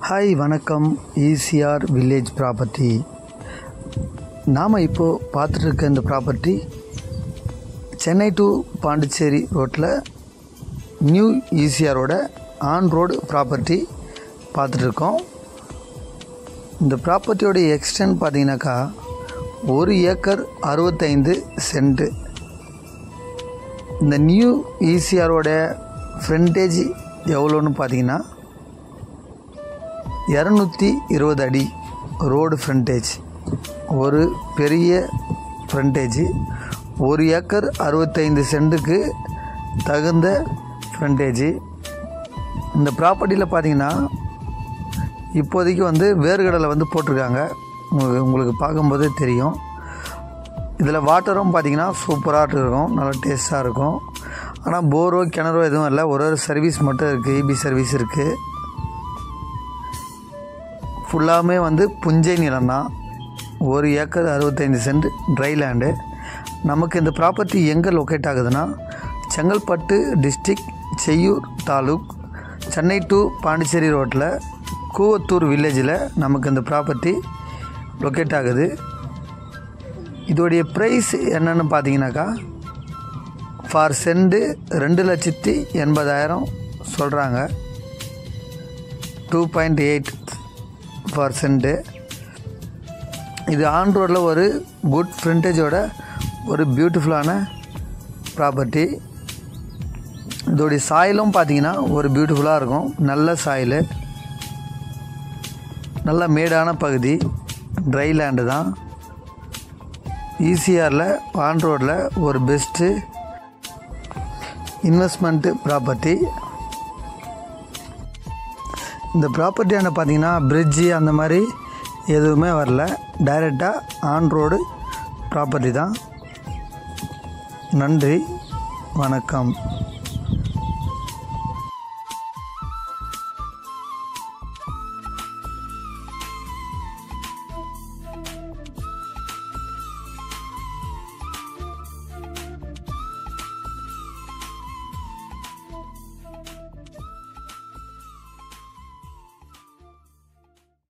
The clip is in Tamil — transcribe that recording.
ஹாய் வணக்கம். ECR village property. நாம் இப்போது பார்த்துட்ருக்க இந்த ப்ராப்பர்ட்டி சென்னை டு பாண்டிச்சேரி ரோட்டில் நியூ ஈசிஆரோட ஆன் ரோடு ப்ராப்பர்ட்டி பார்த்துட்ருக்கோம். இந்த ப்ராப்பர்ட்டியோட எக்ஸ்டென்ட் பார்த்தீங்கன்னாக்கா 1 ஏக்கர் 65 சென்ட். இந்த நியூ ஈசிஆரோட ஃப்ரண்டேஜ் எவ்வளோன்னு பார்த்தீங்கன்னா 220 அடி ரோடு ஃப்ரண்டேஜ். ஒரு பெரிய ஃப்ரண்டேஜ். 1 ஏக்கர் 65 சென்ட்டுக்கு தகுந்த ஃப்ரண்டேஜ். இந்த ப்ராப்பர்ட்டியில் பார்த்தீங்கன்னா இப்போதைக்கு வேர்கடலை போட்டிருக்காங்க. உங்களுக்கு பார்க்கும்போதே தெரியும். இதில் வாட்டரும் பார்த்திங்கன்னா சூப்பராக இருக்கும், நல்லா டேஸ்ட்டாக இருக்கும். ஆனால் போரோ கிணறோ எதுவும் இல்லை, ஒரு சர்வீஸ் மட்டும் இருக்குது. இபி சர்வீஸ் இருக்குது. ஃபுல்லாமே புஞ்சை நிலம் தான். 1 ஏக்கர் 65 சென்ட் ட்ரை லேண்டு. நமக்கு இந்த ப்ராப்பர்ட்டி எங்கே லொக்கேட் ஆகுதுன்னா செங்கல்பட்டு டிஸ்ட்ரிக்ட், செய்யூர் தாலுக், சென்னை டு பாண்டிச்சேரி ரோட்டில் கூவத்தூர் வில்லேஜில் நமக்கு இந்த ப்ராப்பர்ட்டி லொக்கேட் ஆகுது. இதோடைய ப்ரைஸ் என்னன்னு பார்த்தீங்கன்னாக்கா ஃபார் சென்ட் 2,80,000 சொல்கிறாங்க. 2.8 ஃபார் சென்ட்டு. இது ஆன் ரோடில் ஒரு குட் ஃப்ரண்டேஜோட ஒரு பியூட்டிஃபுல்லான ப்ராப்பர்ட்டி. இதோடைய சாயிலும் பார்த்திங்கன்னா ஒரு பியூட்டிஃபுல்லாக இருக்கும். நல்ல சாயில், நல்ல மேடான பகுதி, ட்ரை லேண்டு தான். ஈசிஆரில் ஆன் ரோடில் ஒரு பெஸ்ட்டு இன்வெஸ்ட்மெண்ட்டு ப்ராப்பர்ட்டி. இந்த ப்ராப்பர்ட்டியான பார்த்தீங்கன்னா பிரிட்ஜு அந்த மாதிரி எதுவுமே வரல. டைரெக்டாக ஆன் ரோடு ப்ராப்பர்ட்டி தான். நன்றி, வணக்கம்.